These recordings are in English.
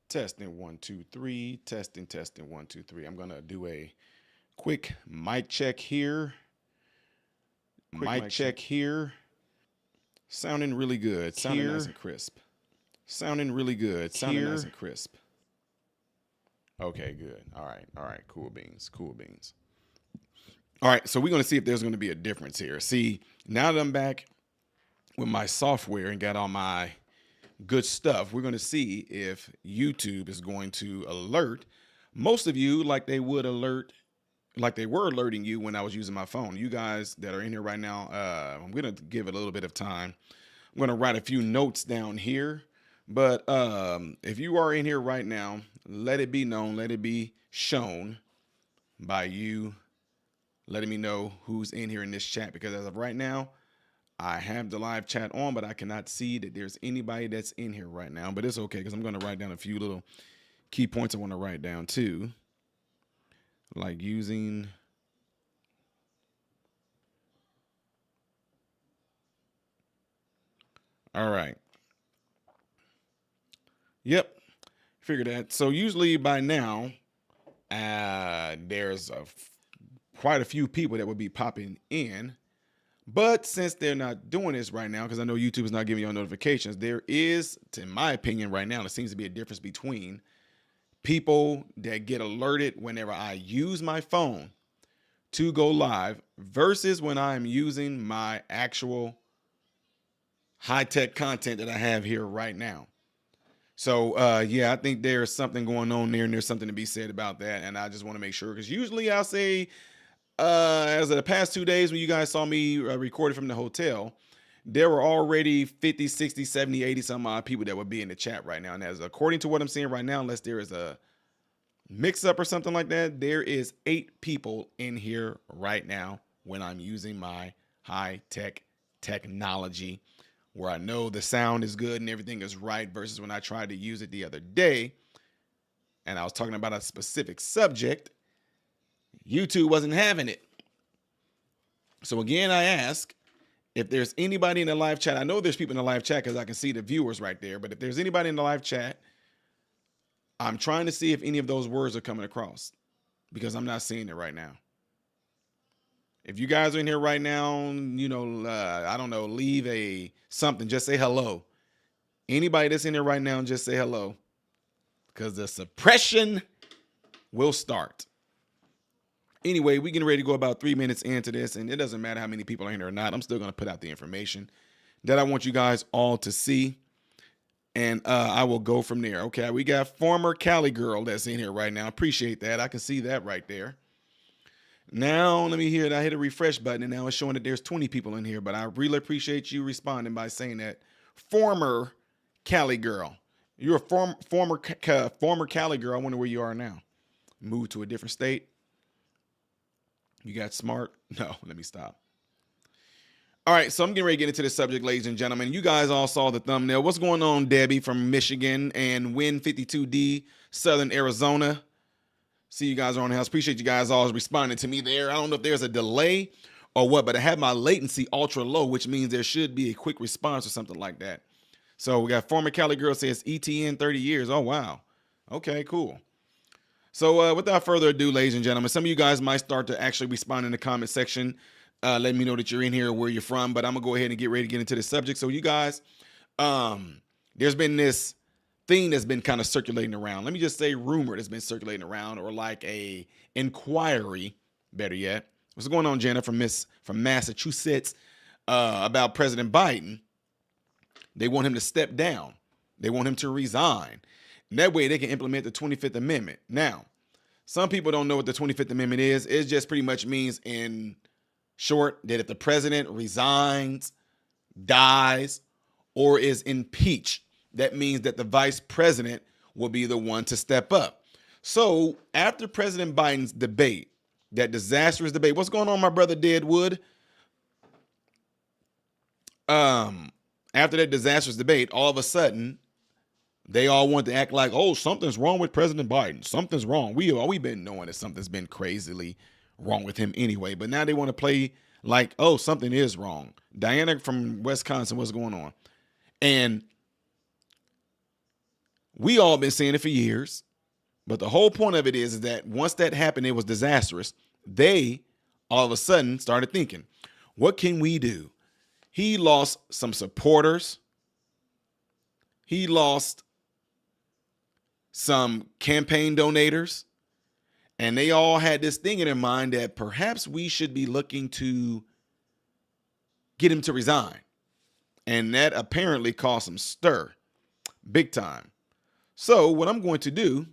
Testing 1 2 3. Testing 1 2 3. I'm gonna do a quick mic check here. Mic check here. Sounding really good. Sounding nice and crisp. Sounding really good. Sounding nice and crisp. Okay, good. All right. Cool beans. Cool beans. All right, so we're gonna see if there's gonna be a difference here. See, now that I'm back with my software and got all my good stuff, we're going to see if YouTube is going to alert most of you like they were alerting you when I was using my phone. You guys that are in here right now, I'm going to give it a little bit of time. I'm going to write a few notes down here, but if you are in here right now, let it be known, let it be shown by you letting me know who's in here in this chat, because as of right now, I have the live chat on, but I cannot see that there's anybody that's in here right now. But it's okay, because I'm going to write down a few little key points I want to write down too. Like using all right. Yep. Figure that. So usually by now, there's quite a few people that would be popping in. But since they're not doing this right now, because I know YouTube is not giving you notifications, there is, in my opinion right now, there seems to be a difference between people that get alerted whenever I use my phone to go live versus when I'm using my actual high-tech content that I have here right now. So, yeah, I think there's something going on there, and there's something to be said about that, and I just want to make sure, because usually I'll say, as of the past 2 days when you guys saw me recorded from the hotel, there were already 50, 60, 70, 80 some odd people that would be in the chat right now. And as according to what I'm seeing right now, unless there is a mix up or something like that, there is 8 people in here right now when I'm using my high tech technology, where I know the sound is good and everything is right, versus when I tried to use it the other day and I was talking about a specific subject, YouTube wasn't having it. So again, I ask if there's anybody in the live chat. I know there's people in the live chat because I can see the viewers right there. But if there's anybody in the live chat, I'm trying to see if any of those words are coming across, because I'm not seeing it right now. If you guys are in here right now, you know, I don't know, leave a something. Just say hello. Anybody that's in here right now, just say hello, because the suppression will start. Anyway, we getting ready to go about 3 minutes into this, and it doesn't matter how many people are in here or not. I'm still going to put out the information that I want you guys all to see, and I will go from there. Okay, we got former Cali girl that's in here right now. Appreciate that. I can see that right there. Now, let me hear it. I hit a refresh button, and now it's showing that there's 20 people in here, but I really appreciate you responding by saying that. Former Cali girl. You're a former Cali girl. I wonder where you are now. Moved to a different state. You got smart? No, let me stop. All right, so I'm getting ready to get into the subject, ladies and gentlemen. You guys all saw the thumbnail. What's going on, Debbie from Michigan and Win 52D, Southern Arizona? See you guys are on the house. Appreciate you guys all responding to me there. I don't know if there's a delay or what, but I have my latency ultra low, which means there should be a quick response or something like that. So we got former Cali girl says ETN 30 years. Oh, wow. Okay, cool. So without further ado, ladies and gentlemen, some of you guys might start to actually respond in the comment section. Let me know that you're in here, where you're from. But I'm going to go ahead and get ready to get into the subject. So you guys, there's been this thing that's been kind of circulating around. Let me just say rumor that's been circulating around, or like a inquiry, better yet. What's going on, Jenna from Massachusetts, about President Biden? They want him to step down. They want him to resign. And that way they can implement the 25th Amendment. Now, some people don't know what the 25th Amendment is. It just pretty much means, in short, that if the president resigns, dies, or is impeached, that means that the vice president will be the one to step up. So after President Biden's debate, that disastrous debate, what's going on, my brother Deadwood? After that disastrous debate, all of a sudden, they all want to act like, oh, something's wrong with President Biden. Something's wrong. We've been knowing that something's been crazily wrong with him anyway. But now they want to play like, oh, something is wrong. Diana from Wisconsin, what's going on? And We all been saying it for years. But the whole point of it is that once that happened, it was disastrous. They all of a sudden started thinking, what can we do? He lost some supporters. He lost some campaign donators. And they all had this thing in their mind that perhaps we should be looking to get him to resign. And that apparently caused some stir, big time. So what I'm going to do,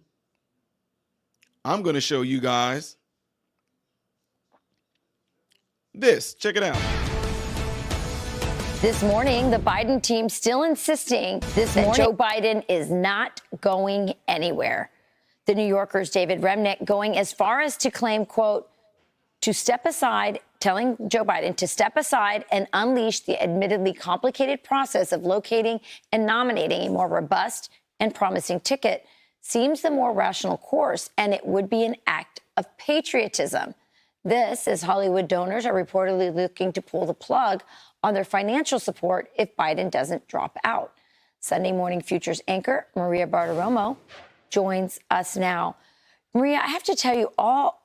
I'm going to show you guys this. Check it out. This morning, the Biden team still insisting that Joe Biden is not going anywhere. The New Yorker's David Remnick going as far as to claim, quote, to step aside, telling Joe Biden to step aside and unleash the admittedly complicated process of locating and nominating a more robust and promising ticket seems the more rational course, and it would be an act of patriotism. This, as Hollywood donors are reportedly looking to pull the plug on their financial support if Biden doesn't drop out. Sunday Morning Futures anchor Maria Bartiromo joins us now. Maria, I have to tell you,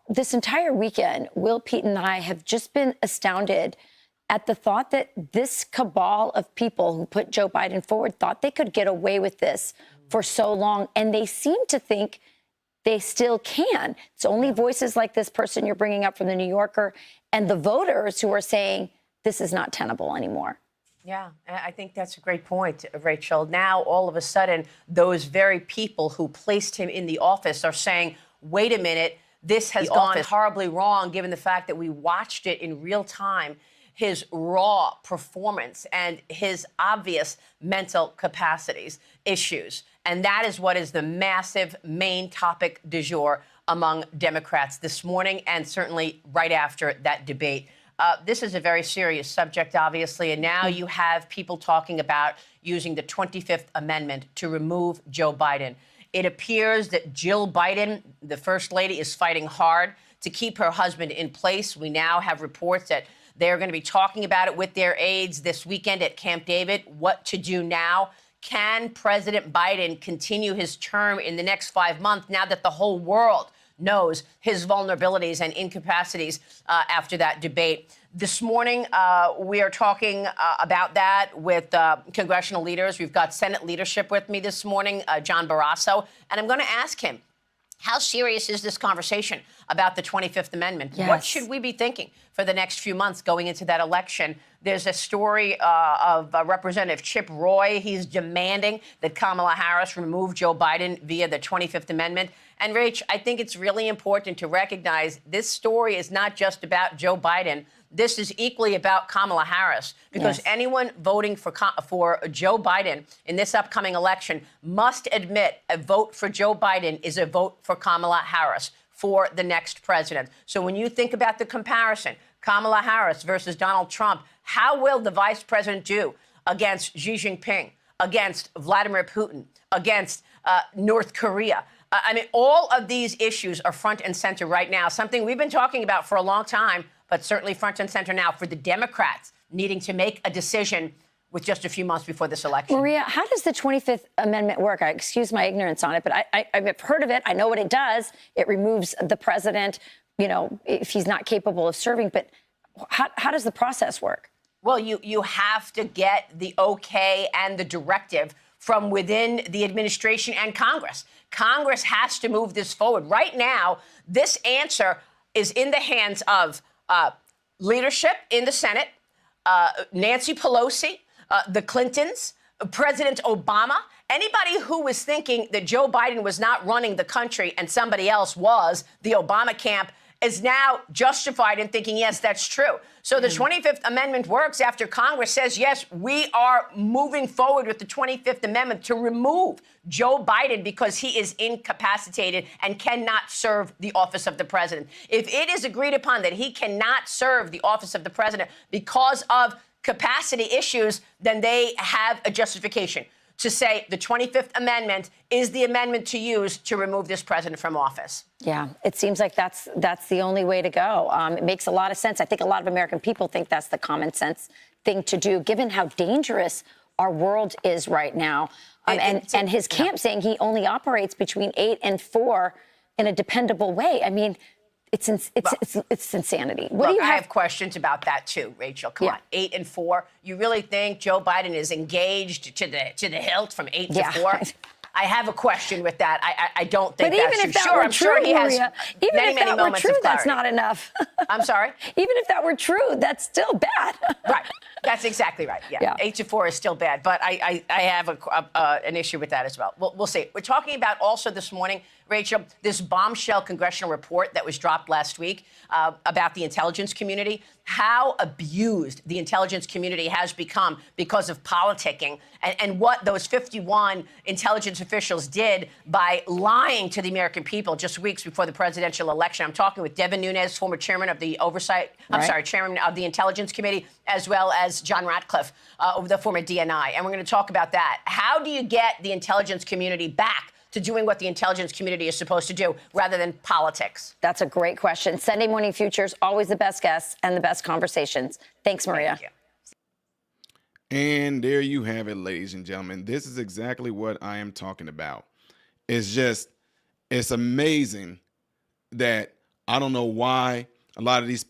this entire weekend, Will, Pete, and I have just been astounded at the thought that this cabal of people who put Joe Biden forward thought they could get away with this for so long, and they seem to think they still can. It's only voices like this person you're bringing up from the New Yorker and the voters who are saying this is not tenable anymore. Yeah, I think that's a great point, Rachel. Now, all of a sudden, those very people who placed him in the office are saying, wait a minute, this has gone horribly wrong, given the fact that we watched it in real time, his raw performance and his obvious mental capacities issues. And that is what is the massive main topic du jour among Democrats this morning and certainly right after that debate. This is a very serious subject, obviously, and now you have people talking about using the 25th Amendment to remove Joe Biden. It appears that Jill Biden, the First Lady, is fighting hard to keep her husband in place. We now have reports that they're going to be talking about it with their aides this weekend at Camp David. What to do now? Can President Biden continue his term in the next 5 months now that the whole world knows his vulnerabilities and incapacities after that debate? This morning, we are talking about that with congressional leaders. We've got Senate leadership with me this morning, John Barrasso, and I'm going to ask him, how serious is this conversation about the 25th Amendment? Yes. What should we be thinking for the next few months going into that election? There's a story of Representative Chip Roy. He's demanding that Kamala Harris remove Joe Biden via the 25th Amendment. And, Rach, I think it's really important to recognize this story is not just about Joe Biden. This is equally about Kamala Harris, because anyone voting for Joe Biden in this upcoming election must admit a vote for Joe Biden is a vote for Kamala Harris for the next president. So when you think about the comparison, Kamala Harris versus Donald Trump, how will the vice president do against Xi Jinping, against Vladimir Putin, against North Korea? I mean, all of these issues are front and center right now, something we've been talking about for a long time, but certainly front and center now for the Democrats needing to make a decision with just a few months before this election. Maria, how does the 25th Amendment work? I excuse my ignorance on it, but I've heard of it. I know what it does. It removes the president, if he's not capable of serving. But how does the process work? Well, you have to get the okay and the directive from within the administration and Congress. Congress has to move this forward. Right now, this answer is in the hands of leadership in the Senate, Nancy Pelosi, the Clintons, President Obama. Anybody who was thinking that Joe Biden was not running the country and somebody else was, the Obama camp, is now justified in thinking, yes, that's true. So the 25th Amendment works after Congress says, yes, we are moving forward with the 25th Amendment to remove Joe Biden because he is incapacitated and cannot serve the office of the president. If it is agreed upon that he cannot serve the office of the president because of capacity issues, then they have a justification to say the 25th Amendment is the amendment to use to remove this president from office. Yeah, it seems like that's the only way to go. It makes a lot of sense. I think a lot of American people think that's the common sense thing to do, given how dangerous our world is right now. And his camp saying he only operates between 8 and 4 in a dependable way. I mean, it's insanity. What do you have? I have questions about that too, Rachel. Come on, 8 and 4. You really think Joe Biden is engaged to the hilt from 8 to 4? I have a question with that. I don't think that's true. But even if that were true, Maria, even if that were true, that's not enough. I'm sorry? Even if that were true, that's still bad. Right. That's exactly right. Yeah. 8 to 4 is still bad. But I have an issue with that as well. We'll see. We're talking about also this morning, Rachel, this bombshell congressional report that was dropped last week about the intelligence community, how abused the intelligence community has become because of politicking and what those 51 intelligence officials did by lying to the American people just weeks before the presidential election. I'm talking with Devin Nunes, former chairman of the chairman of the Intelligence Committee, as well as John Ratcliffe, the former DNI. And we're going to talk about that. How do you get the intelligence community back to doing what the intelligence community is supposed to do rather than politics? That's a great question. Sunday Morning Futures, always the best guests and the best conversations. Thanks, Maria. Thank you. And there you have it, ladies and gentlemen. This is exactly what I am talking about. It's amazing that I don't know why a lot of these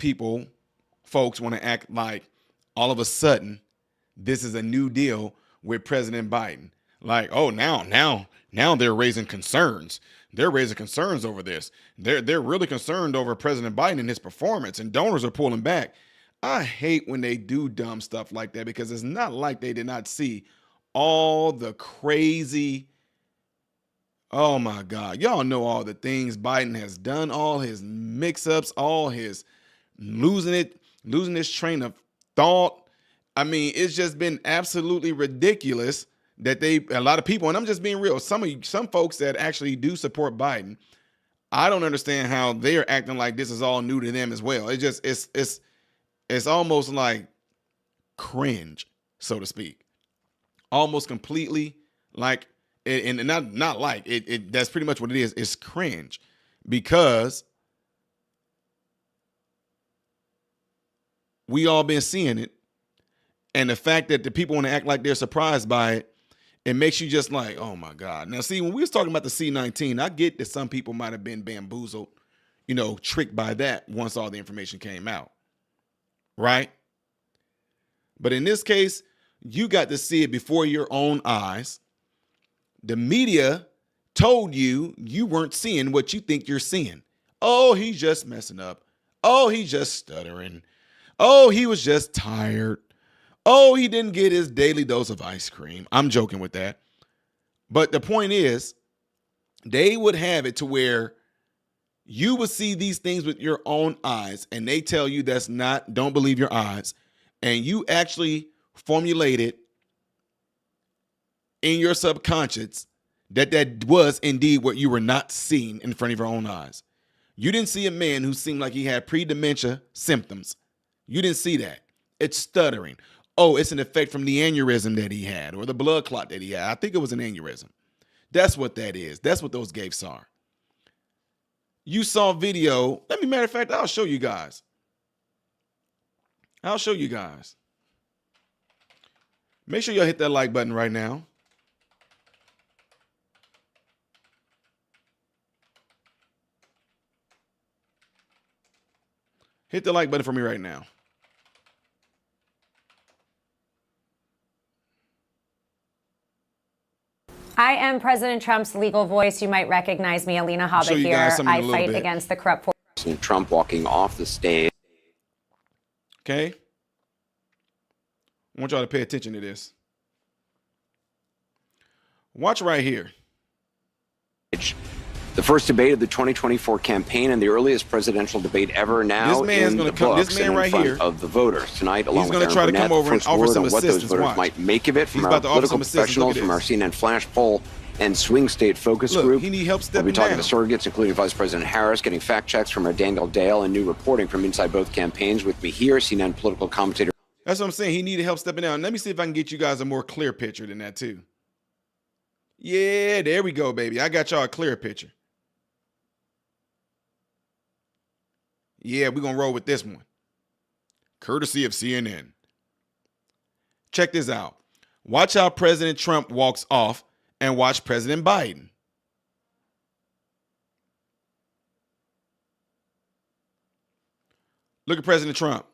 folks want to act like all of a sudden this is a new deal with President Biden. Like, oh, now they're raising concerns. They're raising concerns over this. They're really concerned over President Biden and his performance, and donors are pulling back. I hate when they do dumb stuff like that, because it's not like they did not see all the crazy, oh my God, y'all know all the things Biden has done, all his mix-ups, all his losing his train of thought. I mean, it's just been absolutely ridiculous that a lot of people, and I'm just being real, some folks that actually do support Biden, I don't understand how they're acting like this is all new to them as well. It's almost like cringe, so to speak. Almost completely like, and not like it. That's pretty much what it is. It's cringe, because we all been seeing it, and the fact that the people want to act like they're surprised by it, it makes you just like, oh my God. Now, see, when we was talking about the C-19, I get that some people might have been bamboozled, tricked by that once all the information came out. Right? But in this case, you got to see it before your own eyes. The media told you weren't seeing what you think you're seeing. Oh, he's just messing up. Oh, he's just stuttering. Oh, he was just tired. Oh, he didn't get his daily dose of ice cream. I'm joking with that. But the point is, they would have it to where you would see these things with your own eyes, and they tell you don't believe your eyes. And you actually formulated in your subconscious that was indeed what you were not seeing in front of your own eyes. You didn't see a man who seemed like he had pre-dementia symptoms. You didn't see that. It's stuttering. Oh, it's an effect from the aneurysm that he had, or the blood clot that he had. I think it was an aneurysm. That's what that is. That's what those gifts are. You saw video. Matter of fact, I'll show you guys. Make sure y'all hit that like button right now. Hit the like button for me right now. I am President Trump's legal voice. You might recognize me, Alina Hobbit here. I fight against the corrupt forces. Trump walking off the stage. Okay. I want y'all to pay attention to this. Watch right here. The first debate of the 2024 campaign and the earliest presidential debate ever. Now this man's going to come. This man right here of the voters tonight, along he's with going to try to come over and offer some what those assistance. voters Watch. might make of it from our political professionals, from our CNN Flash poll and swing state focus group. He need help stepping We'll be talking down. to surrogates, including Vice President Harris, getting fact checks from our Daniel Dale, and new reporting from inside both campaigns. With me here, CNN political commentator. That's what I'm saying. He needed help stepping down. Let me see if I can get you guys a more clear picture than that too. Yeah, there we go, baby. I got y'all a clear picture. Yeah, we're going to roll with this one. Courtesy of CNN. Check this out. Watch how President Trump walks off and watch President Biden. Look at President Trump.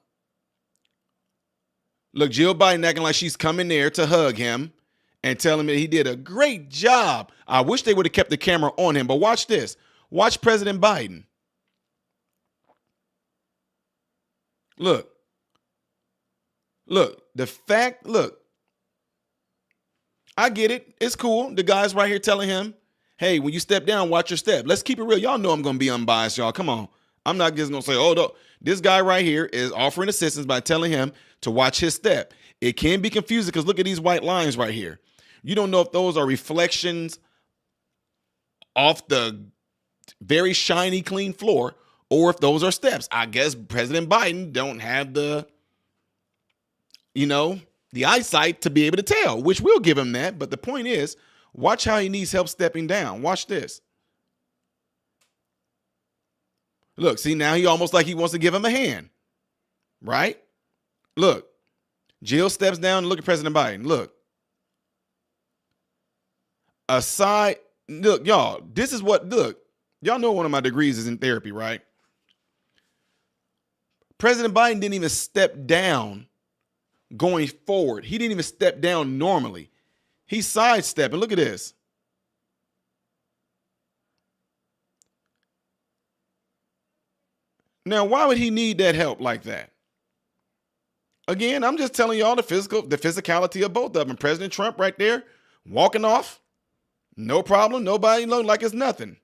Look, Jill Biden acting like she's coming there to hug him and tell him that he did a great job. I wish they would have kept the camera on him, but watch this. Watch President Biden. Look. Look, I get it. It's cool. The guy's right here telling him, hey, when you step down, watch your step. Let's keep it real. Y'all know I'm going to be unbiased, y'all. Come on. I'm not just going to say, oh, no. This guy right here is offering assistance by telling him to watch his step. It can be confusing because look at these white lines right here. You don't know if those are reflections off the very shiny, clean floor or if those are steps. I guess President Biden don't have the eyesight to be able to tell, which we'll give him that. But the point is, watch how he needs help stepping down. Watch this. Look, see, now he almost like he wants to give him a hand, right? Look, Jill steps down and look at President Biden. Look. Look, y'all, this is what, look, y'all know one of my degrees is in therapy, right? President Biden didn't even step down going forward. He didn't even step down normally. He sidestepping. Look at this. Now, why would he need that help like that? Again, I'm just telling y'all the physicality of both of them. President Trump right there walking off. No problem. Nobody look like it's nothing.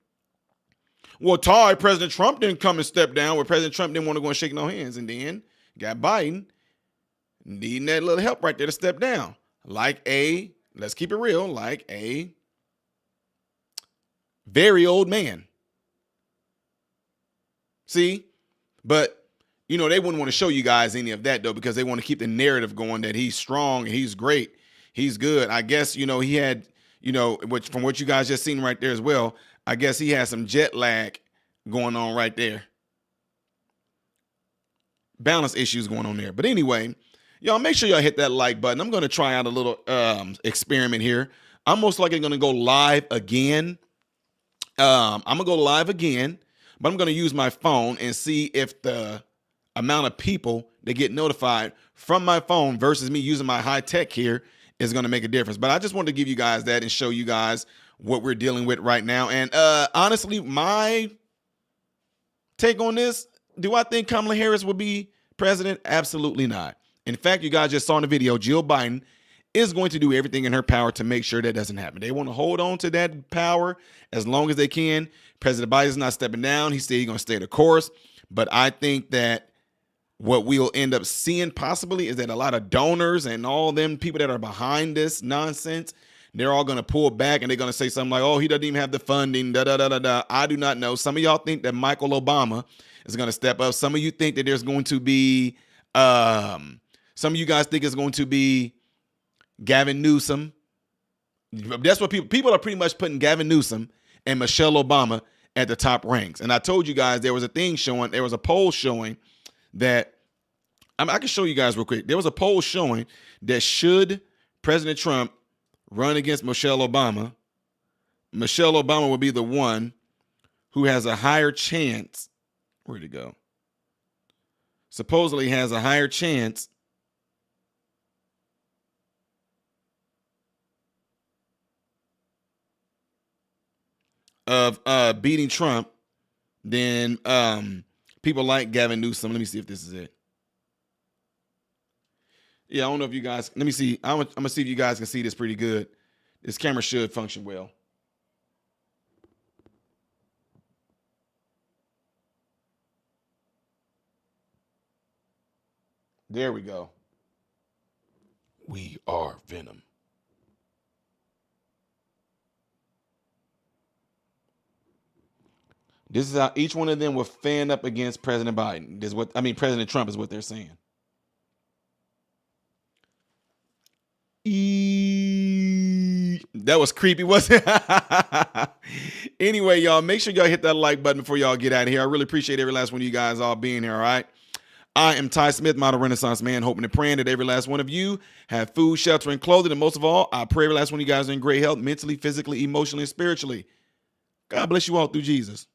Well, President Trump didn't come and step down where President Trump didn't want to go and shake no hands. And then got Biden needing that little help right there to step down. Let's keep it real, like a very old man. See? But, they wouldn't want to show you guys any of that, though, because they want to keep the narrative going that he's strong, he's great, he's good. I guess, he had, which from what you guys just seen right there as well, I guess he has some jet lag going on right there. Balance issues going on there. But anyway, y'all make sure y'all hit that like button. I'm going to try out a little experiment here. I'm most likely going to go live again. I'm going to go live again, but I'm going to use my phone and see if the amount of people that get notified from my phone versus me using my high tech here is going to make a difference. But I just wanted to give you guys that and show you guys what we're dealing with right now. And honestly, my take on this, do I think Kamala Harris will be president? Absolutely not. In fact, you guys just saw in the video, Jill Biden is going to do everything in her power to make sure that doesn't happen. They want to hold on to that power as long as they can. President Biden's not stepping down. He said he's going to stay the course. But I think that what we'll end up seeing possibly is that a lot of donors and all them people that are behind this nonsense, they're all going to pull back and they're going to say something like, oh, he doesn't even have the funding, da-da-da-da-da. I do not know. Some of y'all think that Michael Obama is going to step up. Some of you think that there's going to be, some of you guys think it's going to be Gavin Newsom. That's what people are pretty much putting Gavin Newsom and Michelle Obama at the top ranks. And I told you guys there was a poll showing that, I can show you guys real quick. There was a poll showing that should President Trump run against Michelle Obama would be the one who has a higher chance. Where'd it go? Supposedly has a higher chance of beating Trump than people like Gavin Newsom. Let me see if this is it. Yeah, I don't know if you guys, let me see. I'm going to see if you guys can see this pretty good. This camera should function well. There we go. We are Venom. This is how each one of them will fan up against President Biden. President Trump is what they're saying. That was creepy, wasn't it? Anyway, y'all, make sure y'all hit that like button before y'all get out of here. I really appreciate every last one of you guys all being here, all right? I am Ty Smith, model Renaissance man, hoping and praying that every last one of you have food, shelter, and clothing. And most of all, I pray every last one of you guys are in great health, mentally, physically, emotionally, and spiritually. God bless you all through Jesus.